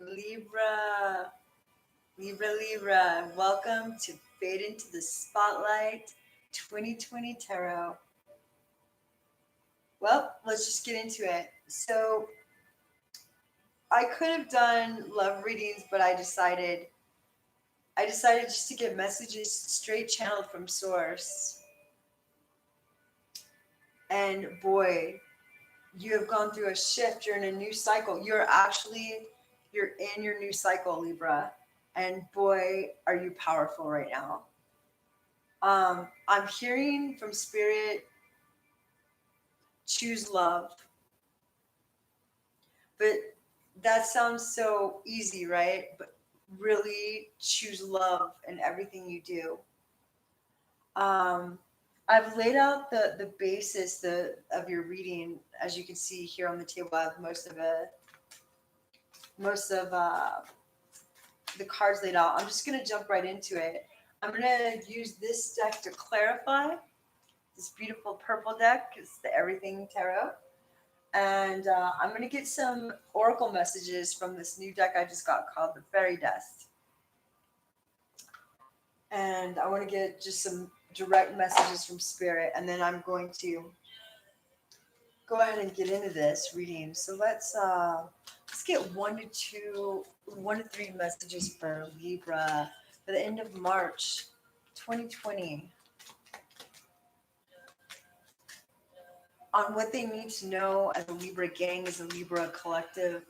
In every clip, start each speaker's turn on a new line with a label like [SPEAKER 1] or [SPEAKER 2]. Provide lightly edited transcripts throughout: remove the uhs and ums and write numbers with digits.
[SPEAKER 1] Libra, Libra, welcome to Fade into the Spotlight 2020 Tarot. Well, let's just get into it. So, I could have done love readings, but I decided just to get messages straight channeled from source. And boy, you have gone through a shift. You're in a new cycle. You're in your new cycle, Libra. And boy, are you powerful right now. I'm hearing from spirit, choose love. But that sounds so easy, right? But really choose love in everything you do. Um, I've laid out the basis of your reading. As you can see here on the table, I have most of the cards laid out. I'm just gonna jump right into it. I'm gonna use this deck to clarify. This beautiful purple deck is the Everything Tarot, and I'm gonna get some oracle messages from this new deck I just got called the Fairy Dust, and I want to get just some direct messages from spirit, and then I'm going to go ahead and get into this reading. So let's get one to three messages for Libra for the end of March 2020 on what they need to know as a Libra gang, as a Libra collective,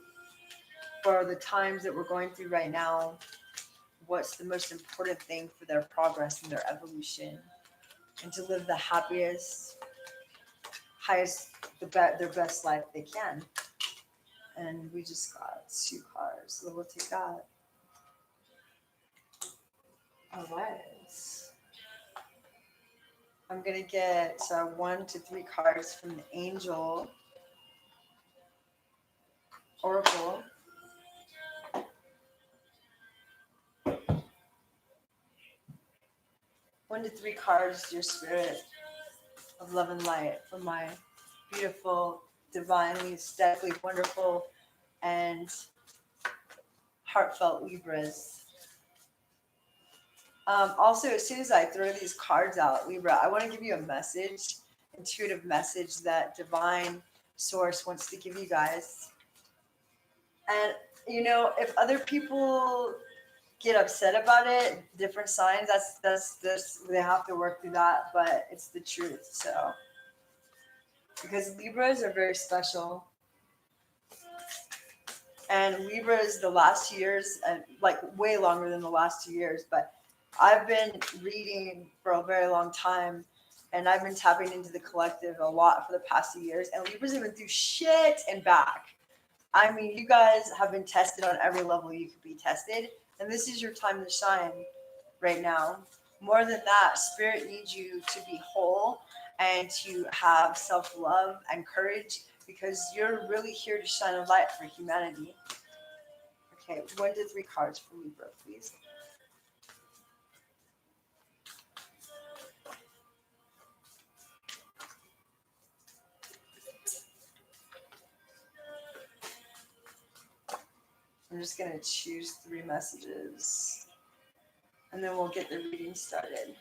[SPEAKER 1] for the times that we're going through right now. What's the most important thing for their progress and their evolution, and to live the happiest, highest, their best life they can. And we just got two cards, so we'll take that. All right. I'm gonna get one to three cards from the Angel Oracle. One to three cards, your spirit of love and light, for my beautiful, divinely, aesthetically wonderful, and heartfelt Libras. Also, as soon as I throw these cards out, Libra, I want to give you a message, intuitive message that divine source wants to give you guys. And if other people get upset about it, different signs, that's they have to work through that, but it's the truth. So, because Libras are very special, and Libras the last 2 years, and like way longer than the last 2 years, but I've been reading for a very long time, and I've been tapping into the collective a lot for the past 2 years, and Libras have been through shit and back. I mean, you guys have been tested on every level you could be tested, and this is your time to shine right now. More than that, Spirit needs you to be whole and to have self-love and courage, because you're really here to shine a light for humanity. Okay, one to three cards for Libra, please. I'm just going to choose three messages, and then we'll get the reading started.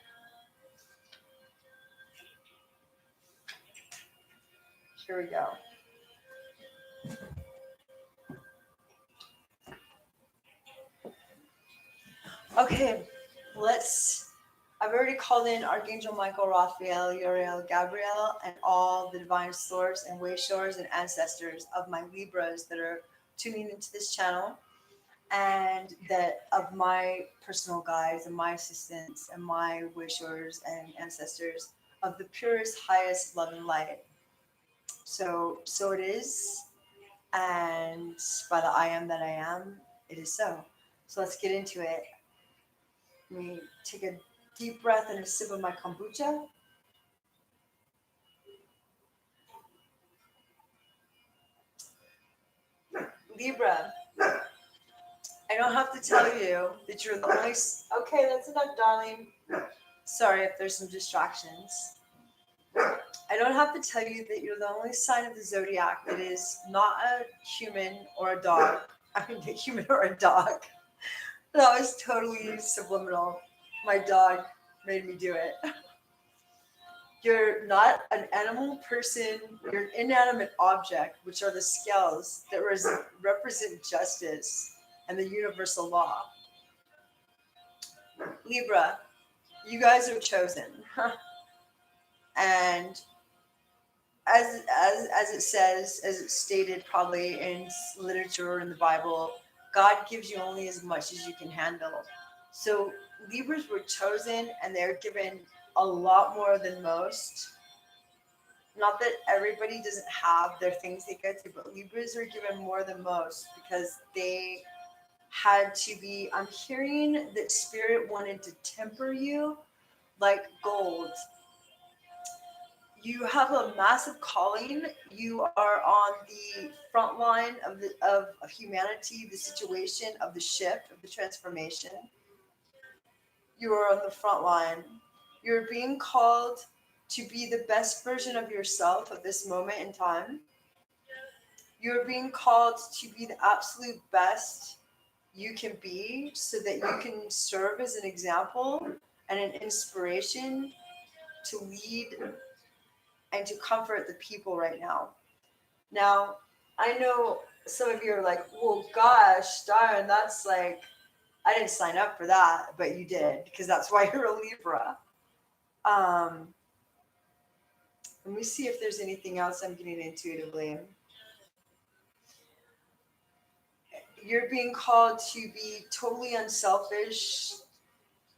[SPEAKER 1] Here we go. Okay, I've already called in Archangel Michael, Raphael, Uriel, Gabriel, and all the divine source and way shores and ancestors of my Libras that are tuning into this channel, and that of my personal guides and my assistants and my wishers and ancestors of the purest, highest love and light. So it is, and by the I am that I am, it is so. So let's get into it. Let me take a deep breath and a sip of my kombucha. Libra, I don't have to tell you that you're the only. Okay, that's enough, darling. Sorry if there's some distractions. I don't have to tell you that you're the only sign of the zodiac that is not a human or a dog. I mean, a human or a dog. That was totally subliminal. My dog made me do it. You're not an animal person, you're an inanimate object, which are the scales that represent justice and the universal law. Libra, you guys are chosen. And as it says, as it's stated probably in literature or in the Bible, God gives you only as much as you can handle. So Libras were chosen and they're given a lot more than most. Not that everybody doesn't have their things they get to, but Libras are given more than most because they had to be. I'm hearing that Spirit wanted to temper you like gold. You have a massive calling. You are on the front line of humanity, the situation of the shift, of the transformation. You are on the front line. You're being called to be the best version of yourself at this moment in time. You're being called to be the absolute best you can be so that you can serve as an example and an inspiration to lead and to comfort the people right now. Now, I know some of you are like, well, gosh, darn, that's like, I didn't sign up for that, but you did because that's why you're a Libra. Um, Let me see if there's anything else I'm getting intuitively. You're being called to be totally unselfish,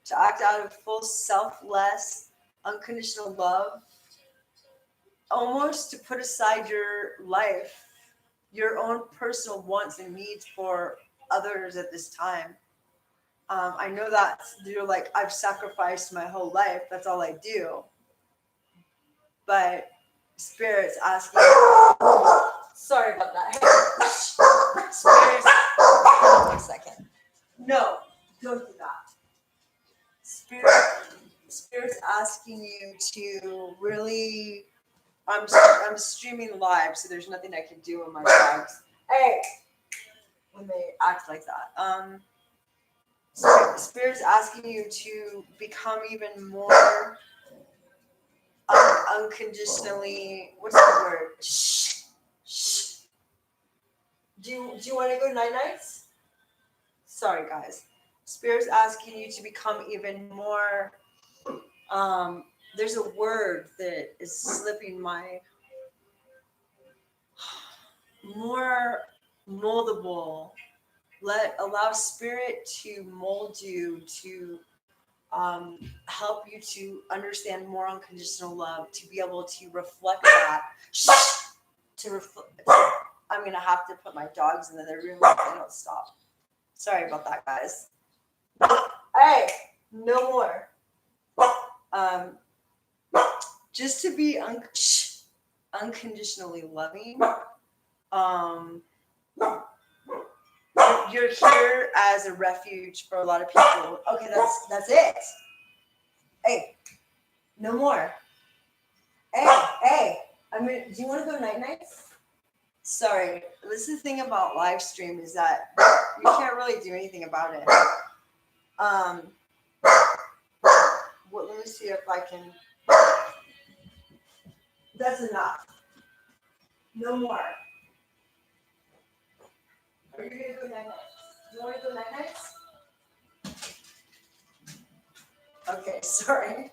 [SPEAKER 1] to act out of full selfless, unconditional love, almost to put aside your life, your own personal wants and needs for others at this time. I know that you're like, I've sacrificed my whole life. That's all I do. But Spirit's asking. Sorry about that. Spirit's. Hold on 1 second. No, don't do that. Spirit's asking you to really. I'm streaming live, so there's nothing I can do with my dogs. Hey, when they act like that. Spirit's asking you to become even more unconditionally. What's the word? Shh. Shh. Do you want to go night nights? Sorry, guys. Spirit's asking you to become even more. There's a word that is slipping my. More moldable. Allow Spirit to mold you, to help you to understand more unconditional love, to be able to reflect that. To reflect. I'm gonna have to put my dogs in the other room if they don't stop. Sorry about that, guys. Hey, no more. Just to be unconditionally loving. You're here as a refuge for a lot of people. Okay, that's it. Hey, no more. Hey. I mean, do you want to go night nights? Sorry, this is the thing about live stream is that you can't really do anything about it. Well, let me see if I can. That's enough. No more. Are you gonna go night nights? Do you want to go night nights? Okay, sorry.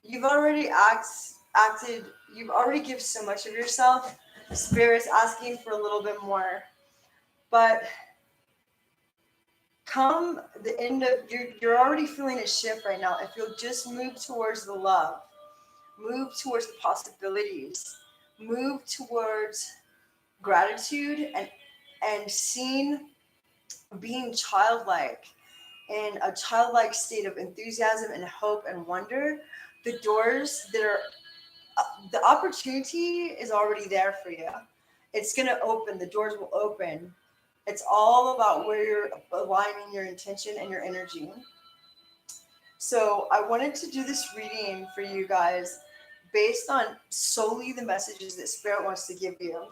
[SPEAKER 1] You've already acted. You've already given so much of yourself. Spirit's asking for a little bit more, but come the end of you're already feeling a shift right now. If you'll just move towards the love, move towards the possibilities, move towards gratitude and seeing being childlike in a childlike state of enthusiasm and hope and wonder, the doors that are the opportunity is already there for you. It's going to open, the doors will open. It's all about where you're aligning your intention and your energy. So I wanted to do this reading for you guys based on solely the messages that Spirit wants to give you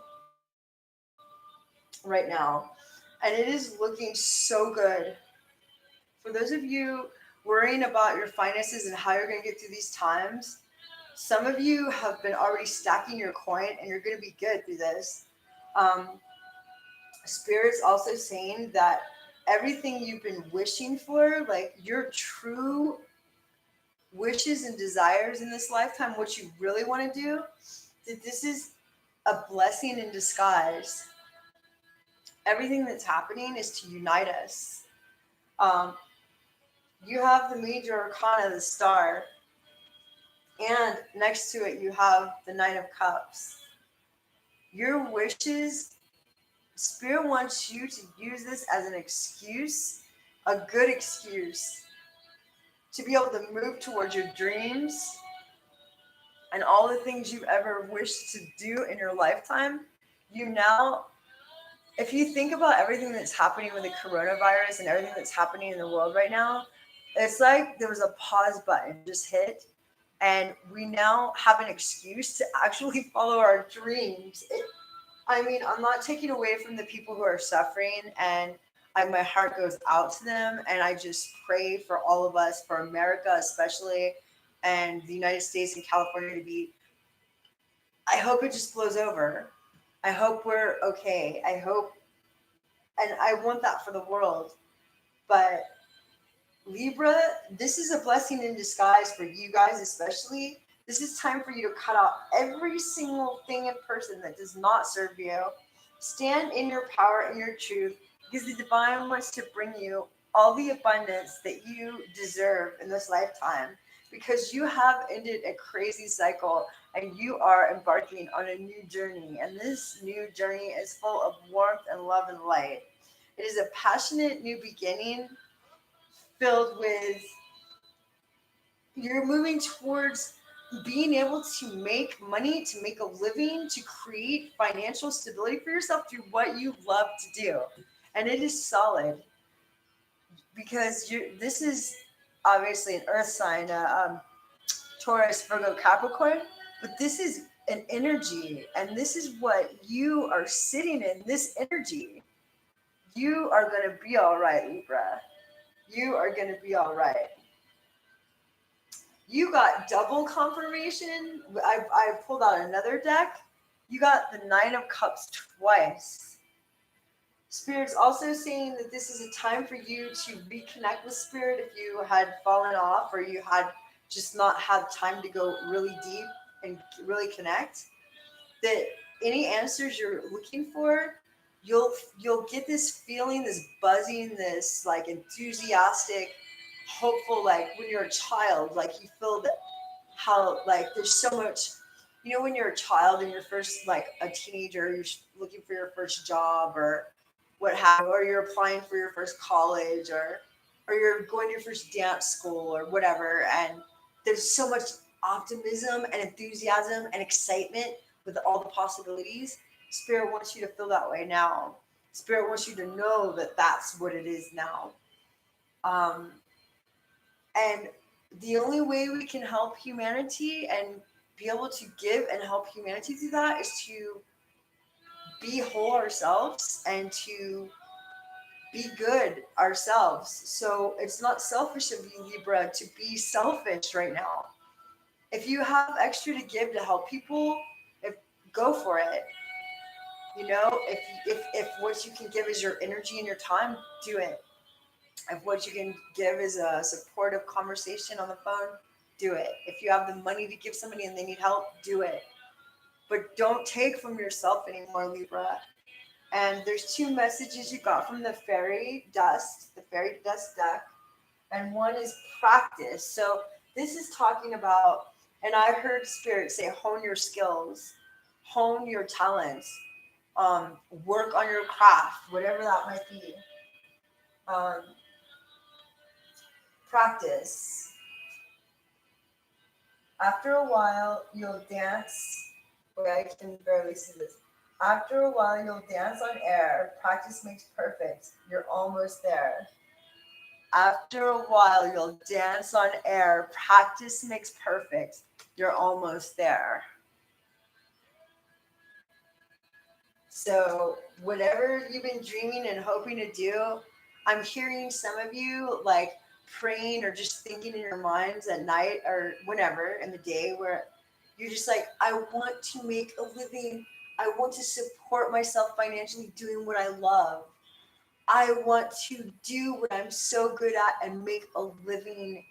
[SPEAKER 1] right now. And it is looking so good. For those of you worrying about your finances and how you're going to get through these times, some of you have been already stacking your coin and you're going to be good through this. Spirit's also saying that everything you've been wishing for, like your true wishes and desires in this lifetime, what you really want to do, that this is a blessing in disguise. Everything that's happening is to unite us. Um, you have the major arcana, the star, and next to it you have the Nine of Cups. Your wishes, Spirit wants you to use this as an excuse, a good excuse, to be able to move towards your dreams and all the things you've ever wished to do in your lifetime. You now, if you think about everything that's happening with the coronavirus and everything that's happening in the world right now, it's like there was a pause button just hit, and we now have an excuse to actually follow our dreams. I'm not taking away from the people who are suffering, and my heart goes out to them, and I just pray for all of us, for America especially, and the United States and California to be. I hope it just blows over. I hope we're okay. I hope, and I want that for the world. But Libra, this is a blessing in disguise for you guys, especially. This is time for you to cut out every single thing and person that does not serve you. Stand in your power and your truth, because the divine wants to bring you all the abundance that you deserve in this lifetime, because you have ended a crazy cycle and you are embarking on a new journey. And this new journey is full of warmth and love and light. It is a passionate new beginning filled with, you're moving towards being able to make money, to make a living, to create financial stability for yourself through what you love to do. And it is solid, because this is obviously an earth sign, Taurus, Virgo, Capricorn, but this is an energy, and this is what you are sitting in, this energy. You are going to be all right, Libra. You are going to be all right. You got double confirmation. I pulled out another deck. You got the Nine of Cups twice. Spirit's also saying that this is a time for you to reconnect with Spirit if you had fallen off or you had just not had time to go really deep and really connect. That any answers you're looking for, you'll get this feeling, this buzzing, this like enthusiastic, hopeful, like when you're a child, like you feel that how like there's so much, when you're a child and you're first like a teenager, you're looking for your first job or what have you, or you're applying for your first college, or you're going to your first dance school or whatever, and there's so much optimism and enthusiasm and excitement with all the possibilities. Spirit wants you to feel that way now. Spirit wants you to know that that's what it is now. And the only way we can help humanity and be able to give and help humanity through that is to be whole ourselves and to be good ourselves. So it's not selfish of you, Libra, to be selfish right now. If you have extra to give to help people, go for it. If what you can give is your energy and your time, do it. If what you can give is a supportive conversation on the phone, do it. If you have the money to give somebody and they need help, do it. But don't take from yourself anymore, Libra. And there's two messages you got from the fairy dust deck, and one is practice. So this is talking about, and I heard Spirit say, hone your skills, hone your talents, work on your craft, whatever that might be. Practice. After a while, you'll dance. Wait, I can barely see this. After a while, you'll dance on air. Practice makes perfect. You're almost there. After a while, you'll dance on air. Practice makes perfect. You're almost there. So, whatever you've been dreaming and hoping to do, I'm hearing some of you like praying or just thinking in your minds at night or whenever in the day where you're just like, I want to make a living. I want to support myself financially doing what I love. I want to do what I'm so good at and make a living,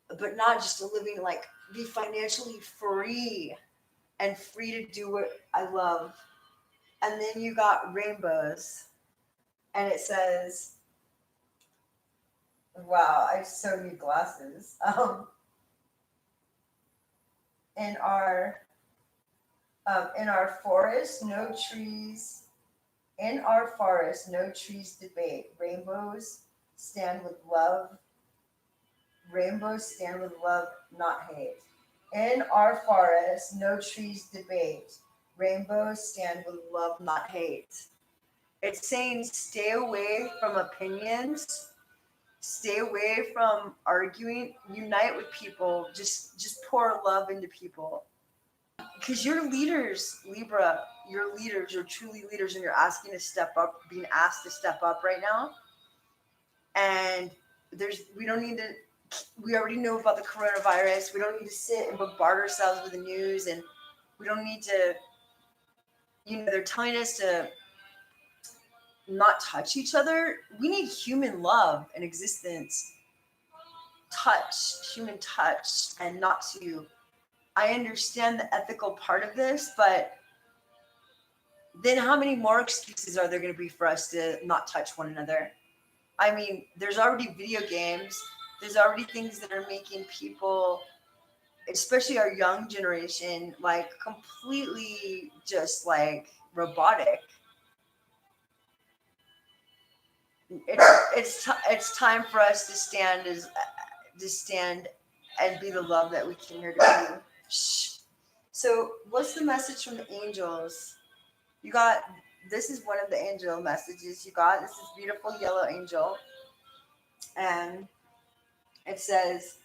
[SPEAKER 1] but not just a living, like be financially free and free to do what I love. And then you got rainbows, and it says, wow, I so need glasses. In our in our forest, no trees. In our forest, no trees debate. Stand with love. Rainbows stand with love, not hate. In our forest, no trees debate. Rainbows stand with love, not hate. It's saying stay away from opinions, stay away from arguing, unite with people, just pour love into people. Because you're leaders, Libra, you're leaders, you're truly leaders, and you're asking to step up, being asked to step up right now. And we don't need to, we already know about the coronavirus. We don't need to sit and bombard ourselves with the news, and we don't need to, they're telling us to not touch each other. We need human love and existence, human touch, and not to. I understand the ethical part of this, but then how many more excuses are there going to be for us to not touch one another? I mean, there's already video games. There's already things that are making people, especially our young generation, like completely just like robotic. It's time for us to stand and be the love that we came here to be. Shh. So, what's the message from the angels? You got, this is one of the angel messages you got. This is beautiful yellow angel, and it says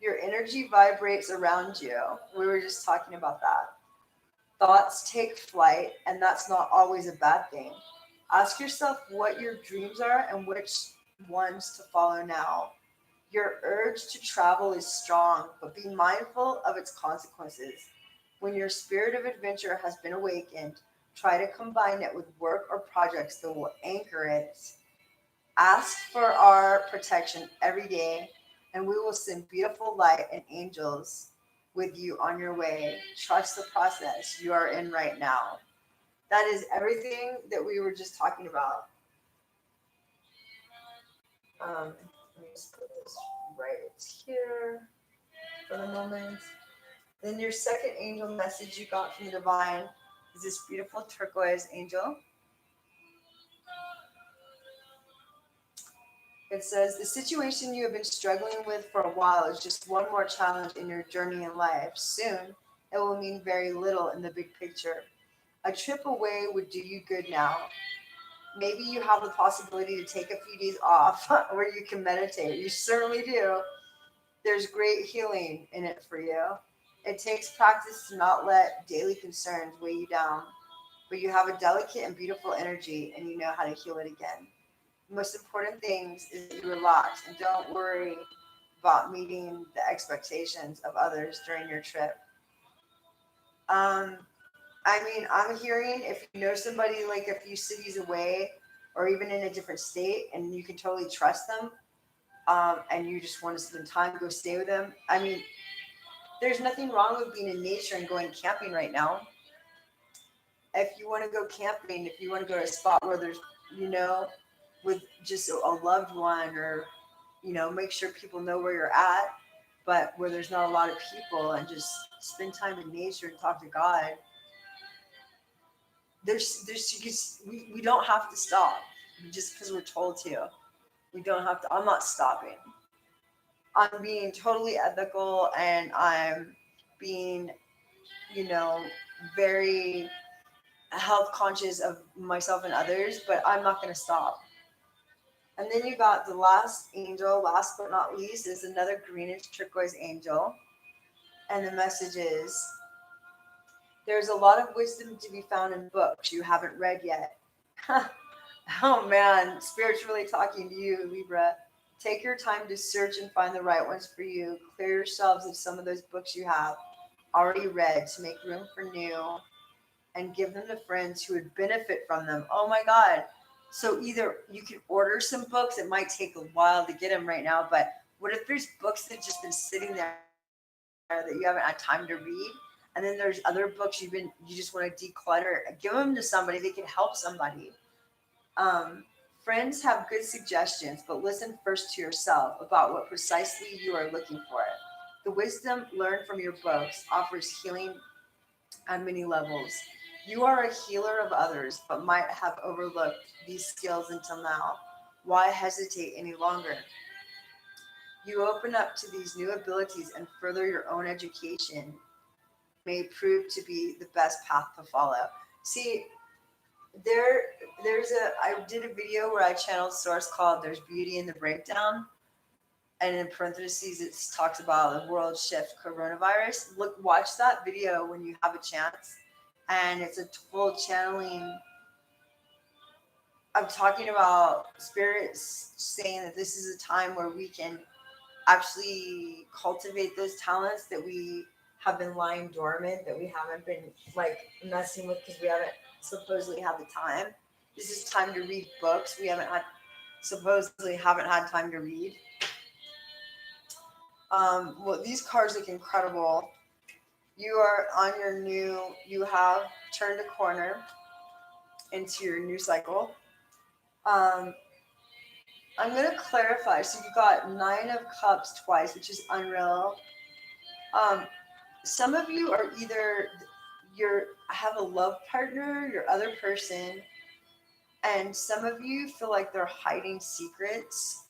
[SPEAKER 1] your energy vibrates around you. We were just talking about that. Thoughts take flight, and that's not always a bad thing. Ask yourself what your dreams are and which ones to follow now. Your urge to travel is strong, but be mindful of its consequences. When your spirit of adventure has been awakened, try to combine it with work or projects that will anchor it. Ask for our protection every day, and we will send beautiful light and angels with you on your way. Trust the process you are in right now. That is everything that we were just talking about. Let me just put this right here for the moment. Then your second angel message you got from the divine is this beautiful turquoise angel. It says, the situation you have been struggling with for a while is just one more challenge in your journey in life. Soon, it will mean very little in the big picture. A trip away would do you good now. Maybe you have the possibility to take a few days off where you can meditate. You certainly do. There's great healing in it for you. It takes practice to not let daily concerns weigh you down, but you have a delicate and beautiful energy and you know how to heal it again. The most important things is that you relax and don't worry about meeting the expectations of others during your trip. I mean, I'm hearing if you know somebody like a few cities away or even in a different state and you can totally trust them, and you just want to spend time, go stay with them. I mean, there's nothing wrong with being in nature and going camping right now. If you want to go camping, if you want to go to a spot where there's, with just a loved one or, make sure people know where you're at, but where there's not a lot of people and just spend time in nature and talk to God. We don't have to stop just because we're told to. We don't have to. I'm not stopping. I'm being totally ethical and I'm being, very health conscious of myself and others, but I'm not going to stop. And then you got the last angel, last but not least, is another greenish turquoise angel. And the message is there's a lot of wisdom to be found in books you haven't read yet. Oh man, Spirit's really talking to you, Libra. Take your time to search and find the right ones for you. Clear yourselves of some of those books you have already read to make room for new and give them to friends who would benefit from them. Oh my God. So either you can order some books, it might take a while to get them right now, but what if there's books that just been sitting there that you haven't had time to read? And then there's other books you just want to declutter. Give them to somebody, they can help somebody. Friends have good suggestions, but listen first to yourself about what precisely you are looking for. The wisdom learned from your books offers healing on many levels. You are a healer of others, but might have overlooked these skills until now. Why hesitate any longer? You open up to these new abilities and further your own education may prove to be the best path to follow. See, there I did a video where I channeled source called There's Beauty in the Breakdown. And in parentheses it talks about the world shift coronavirus. Watch that video when you have a chance. And it's a full channeling. I'm talking about spirits saying that this is a time where we can actually cultivate those talents that we have been lying dormant, that we haven't been like messing with because we haven't supposedly had the time. This is time to read books we supposedly haven't had time to read. Well, these cards look incredible. You are on you have turned a corner into your new cycle. Um, I'm going to clarify. So you got Nine of Cups twice, which is unreal. Um, some of you are either have a love partner, your other person, and some of you feel like they're hiding secrets,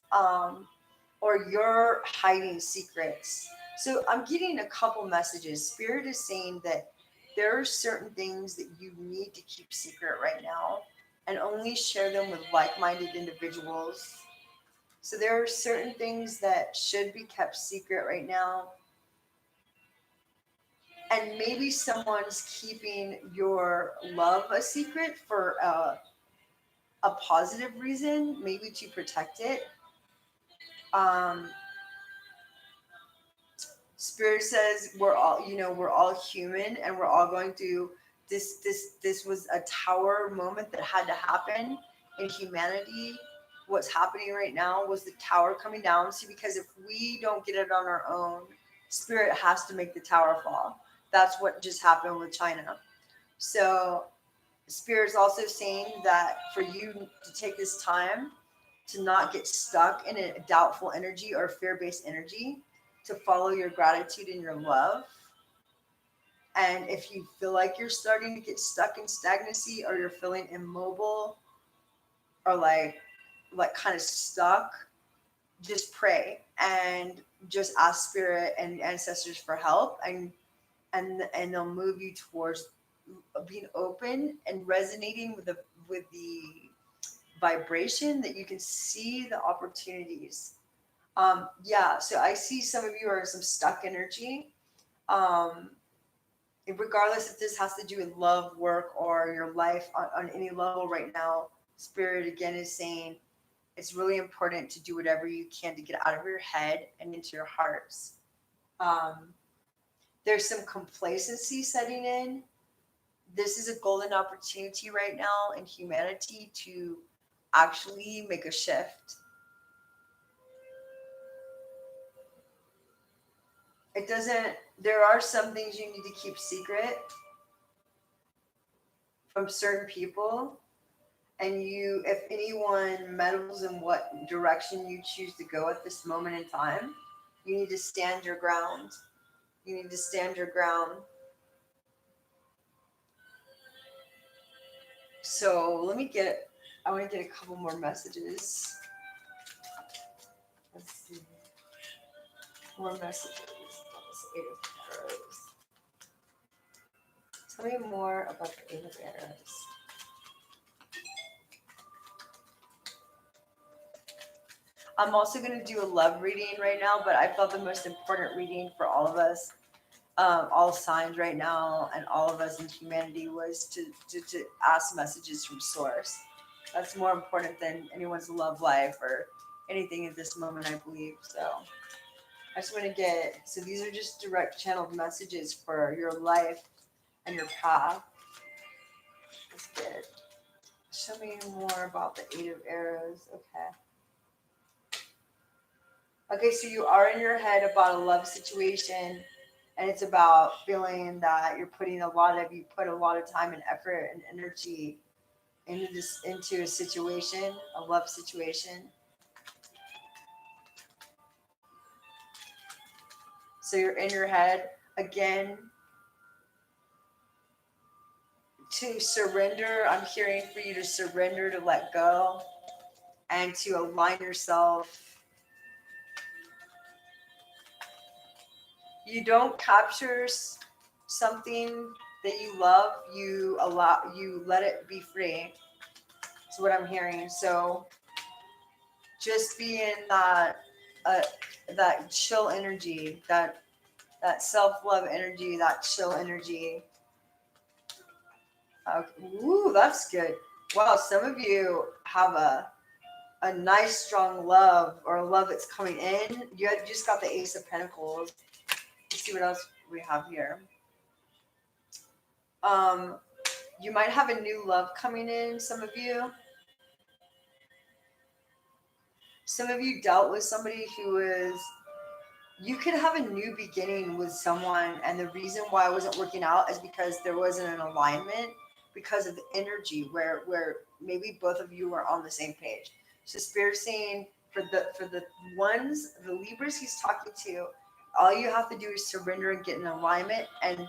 [SPEAKER 1] or you're hiding secrets. So I'm getting a couple messages. Spirit is saying that there are certain things that you need to keep secret right now and only share them with like-minded individuals. So there are certain things that should be kept secret right now. And maybe someone's keeping your love a secret for a positive reason, maybe to protect it. Um, Spirit says we're all human and we're all going through this was a tower moment that had to happen in humanity. What's happening right now was the tower coming down. See, because if we don't get it on our own, Spirit has to make the tower fall. That's what just happened with China. So Spirit is also saying that for you to take this time to not get stuck in a doubtful energy or fear-based energy, to follow your gratitude and your love. And if you feel like you're starting to get stuck in stagnancy or you're feeling immobile or like kind of stuck, just pray and just ask Spirit and ancestors for help, and they'll move you towards being open and resonating with the vibration that you can see the opportunities. Yeah, so I see some of you are in some stuck energy. Um, Regardless if this has to do with love, work, or your life on any level right now, Spirit again is saying it's really important to do whatever you can to get out of your head and into your hearts. Um, there's some complacency setting in. This is a golden opportunity right now in humanity to actually make a shift. There are some things you need to keep secret from certain people. And if anyone meddles in what direction you choose to go at this moment in time, you need to stand your ground. You need to stand your ground. So I want to get a couple more messages. Let's see. More messages. That's Eight of Arrows. Tell me more about the Eight of Arrows. I'm also going to do a love reading right now, but I felt the most important reading for all of us, all signs right now, and all of us in humanity was to ask messages from source. That's more important than anyone's love life or anything at this moment, I believe. So I just want to get, so these are just direct channeled messages for your life and your path. That's good. Show me more about the Eight of Arrows. Okay. Okay, so you are in your head about a love situation, and it's about feeling that you put a lot of time and effort and energy into a situation, a love situation. So you're in your head again. To surrender, I'm hearing for you to surrender, to let go, and to align yourself. You don't capture something that you love, you let it be free. That's what I'm hearing. So just be in uh, that chill energy, that self-love energy, that chill energy. Ooh, that's good. Wow, some of you have a nice strong love, or a love that's coming in. You just got the Ace of Pentacles. Let's see what else we have here. Um, you might have a new love coming in, some of you. Some of you dealt with somebody who is, you could have a new beginning with someone, and the reason why it wasn't working out is because there wasn't an alignment because of the energy where maybe both of you were on the same page. So Spirit's saying for the ones, the Libras he's talking to, all you have to do is surrender and get in alignment, and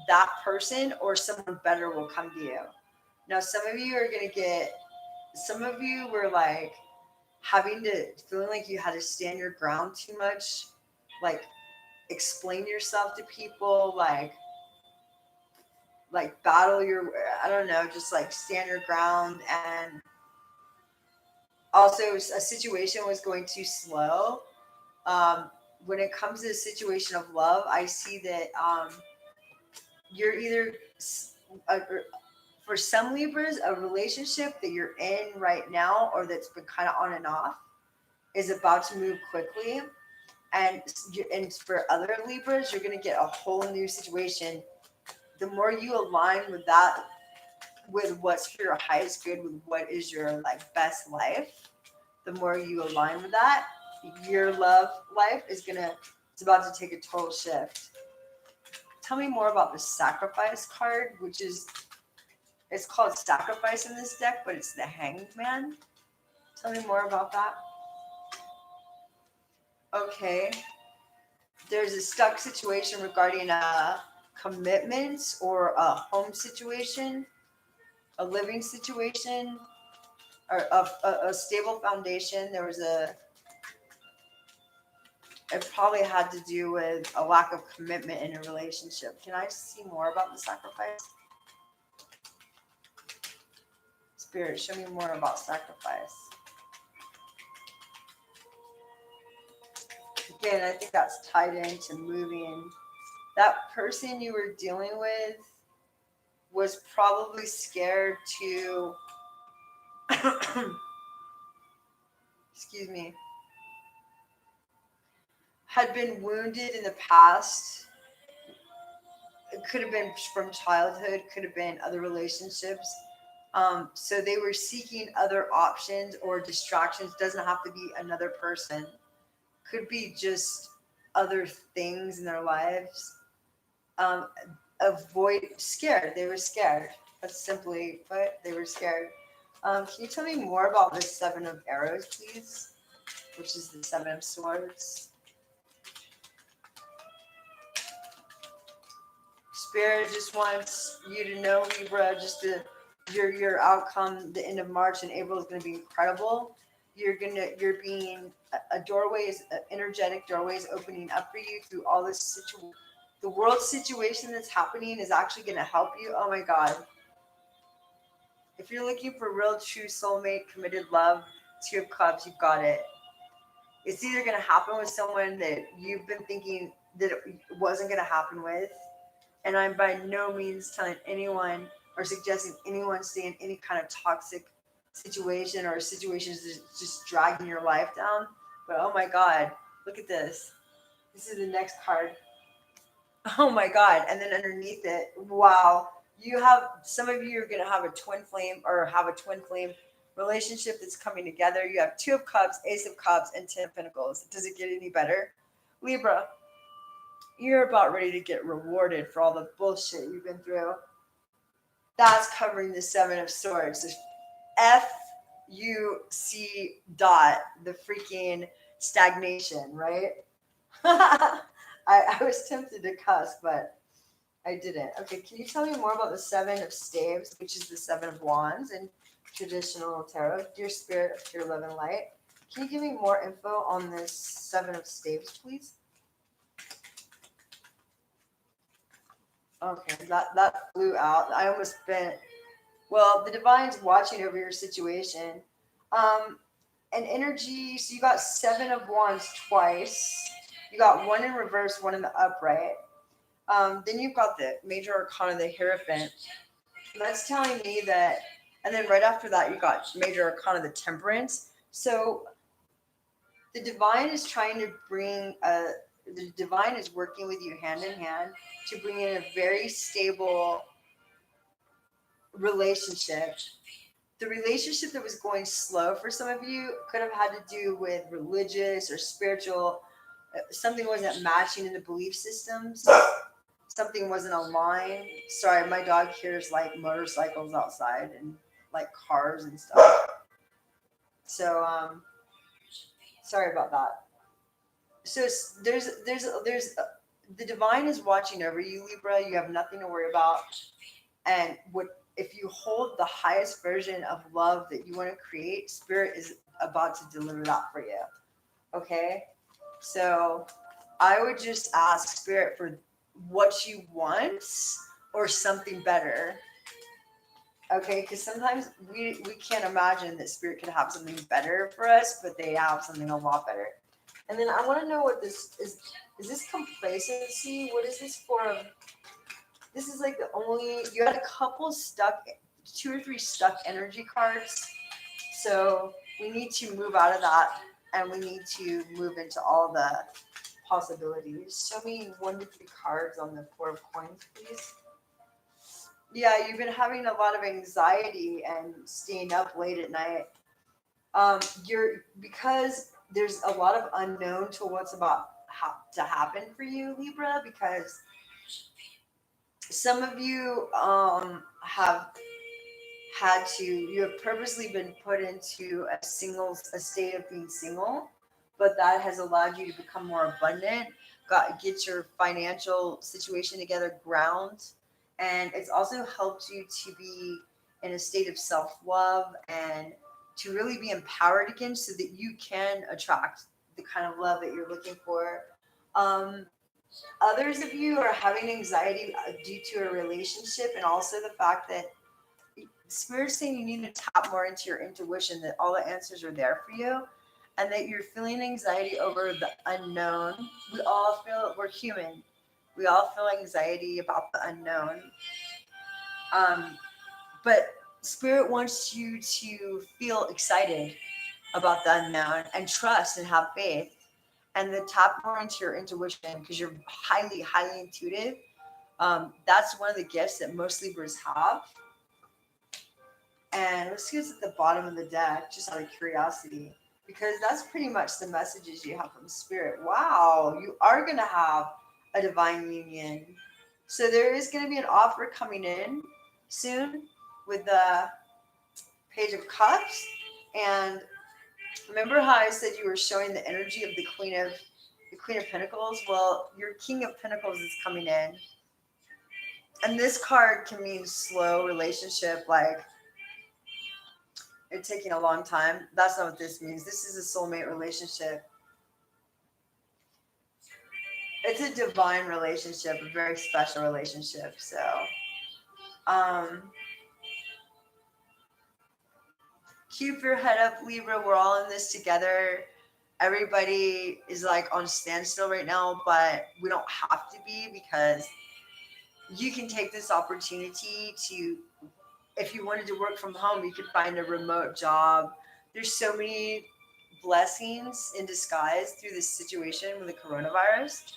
[SPEAKER 1] that person or someone better will come to you. Now, some of you are gonna get, some of you were like feeling like you had to stand your ground too much, like explain yourself to people, like battle your, I don't know, just like stand your ground. And also a situation was going too slow. When it comes to the situation of love, I see that you're either uh, for some Libras, a relationship that you're in right now or that's been kind of on and off is about to move quickly. And for other Libras, you're going to get a whole new situation. The more you align with that, with what's for your highest good, with what is your like best life, the more you align with that, your love life it's about to take a total shift. Tell me more about the Sacrifice card, which is, it's called Sacrifice in this deck, but it's the Hanged Man. Tell me more about that. Okay. There's a stuck situation regarding commitments or a home situation, a living situation, or a stable foundation. It probably had to do with a lack of commitment in a relationship. Can I see more about the Sacrifice? Spirit, show me more about Sacrifice. Again, I think that's tied into moving. That person you were dealing with was probably scared to, excuse me, had been wounded in the past. It could have been from childhood, could have been other relationships. So they were seeking other options or distractions. Doesn't have to be another person. Could be just other things in their lives. Um, scared. They were scared. That's simply put, they were scared. Can you tell me more about the Seven of Arrows, please? Which is the Seven of Swords. Spirit just wants you to know, Libra, your outcome, the end of March and April is going to be incredible. You're being a doorway is energetic doorway is opening up for you through all this the world situation that's happening is actually going to help you. Oh my God. If you're looking for real, true soulmate, committed love, Two of Cups, you've got it. It's either going to happen with someone that you've been thinking that it wasn't going to happen with. And I'm by no means telling anyone or suggesting anyone stay in any kind of toxic situation or situations that's just dragging your life down. But oh my God, look at this. This is the next card. Oh my God. And then underneath it, wow, you have some of you are going to have a twin flame or have a twin flame relationship that's coming together. You have Two of Cups, Ace of Cups, and Ten of Pentacles. Does it get any better? Libra, you're about ready to get rewarded for all the bullshit you've been through. That's covering the Seven of Swords. The FUC dot, the freaking stagnation, right? I was tempted to cuss, but I didn't. Okay, can you tell me more about the Seven of Staves, which is the Seven of Wands in traditional tarot? Dear Spirit of Pure Love and Light, can you give me more info on this Seven of Staves, please? Okay, that flew out. I almost bent. Well, the divine's watching over your situation. An energy, so you got Seven of Wands twice. You got one in reverse, one in the upright. Then you've got the major arcana, the Hierophant. That's telling me that, and then right after that, you got major arcana, the Temperance. So the divine is trying to bring the divine is working with you hand in hand to bring in a very stable relationship. The relationship that was going slow for some of you could have had to do with religious or spiritual. Something wasn't matching in the belief systems. Something wasn't aligned. Sorry, my dog hears like motorcycles outside and like cars and stuff. So sorry about that. So there's the divine is watching over you, Libra. You have nothing to worry about. And what if you hold the highest version of love that you want to create, Spirit is about to deliver that for you. Okay? So I would just ask Spirit for what you want or something better. Okay? Because sometimes we can't imagine that Spirit could have something better for us, but they have something a lot better. And then I want to know what this is. Is this complacency? What is this for? This is like the only, you had a couple stuck, 2 or 3 stuck energy cards. So we need to move out of that and we need to move into all the possibilities. Show me 1 to 3 cards on the 4 of Coins, please. Yeah, you've been having a lot of anxiety and staying up late at night. Because there's a lot of unknown to what's about to happen for you, Libra, because some of you have you have purposely been put into a state of being single, but that has allowed you to become more abundant, get your financial situation together, ground, and it's also helped you to be in a state of self-love and to really be empowered again so that you can attract the kind of love that you're looking for. Others of you are having anxiety due to a relationship, and also the fact that Spirit's saying you need to tap more into your intuition, that all the answers are there for you, and that you're feeling anxiety over the unknown. We all feel it. We're human. We all feel anxiety about the unknown. But Spirit wants you to feel excited about the unknown and trust and have faith and then tap more into your intuition because you're highly, highly intuitive. That's one of the gifts that most Libras have. And let's see what's at the bottom of the deck, just out of curiosity, because that's pretty much the messages you have from Spirit. Wow, you are going to have a divine union. So there is going to be an offer coming in soon with the Page of Cups. And remember how I said you were showing the energy of the Queen of Pentacles? Well, your King of Pentacles is coming in. And this card can mean slow relationship, like it's taking a long time. That's not what this means. This is a soulmate relationship. It's a divine relationship, a very special relationship. So, keep your head up, Libra. We're all in this together. Everybody is like on standstill right now, but we don't have to be, because you can take this opportunity to, if you wanted to work from home, you could find a remote job. There's so many blessings in disguise through this situation with the coronavirus.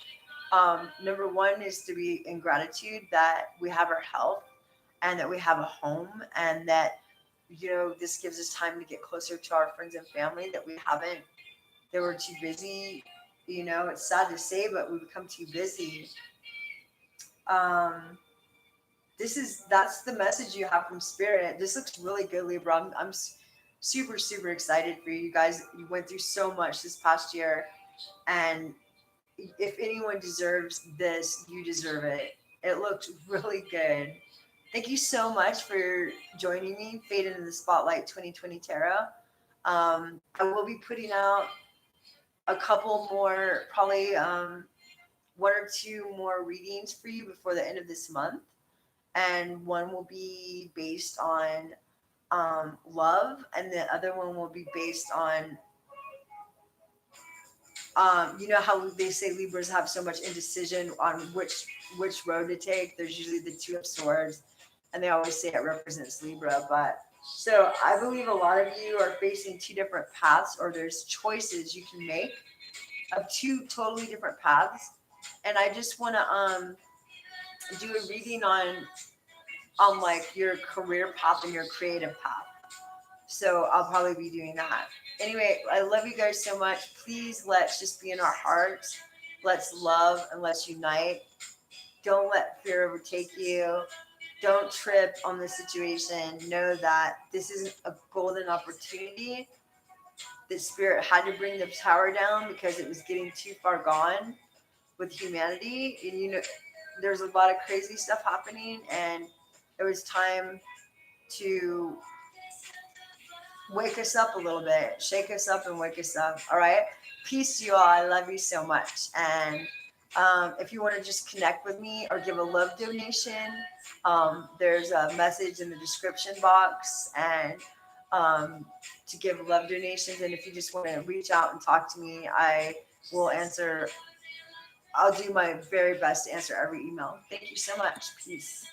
[SPEAKER 1] Number one is to be in gratitude that we have our health and that we have a home, and that, this gives us time to get closer to our friends and family that we haven't, that we're too busy. It's sad to say, but we've become too busy. Um, that's the message you have from Spirit. This looks really good, Libra. I'm super super excited for you. You guys. You went through so much this past year, and if anyone deserves this, you deserve it. It looked really good. Thank you so much for joining me, Faded in the Spotlight 2020 Tarot. I will be putting out a couple more, probably one or two more readings for you before the end of this month. And one will be based on love, and the other one will be based on, how they say Libras have so much indecision on which road to take. There's usually the Two of Swords, and they always say it represents Libra. But so I believe a lot of you are facing two different paths, or there's choices you can make of two totally different paths. And I just want to do a reading on like your career path and your creative path. So I'll probably be doing that. Anyway, I love you guys so much. Please, let's just be in our hearts. Let's love and let's unite. Don't let fear overtake you. Don't trip on the situation. Know that this is a golden opportunity. That Spirit had to bring the tower down because it was getting too far gone with humanity. And there's a lot of crazy stuff happening, and it was time to wake us up a little bit, shake us up and wake us up. All right. Peace to you all. I love you so much. And if you want to just connect with me or give a love donation, there's a message in the description box, and to give love donations. And if you just want to reach out and talk to me, I will answer. I'll do my very best to answer every email. Thank you so much. Peace.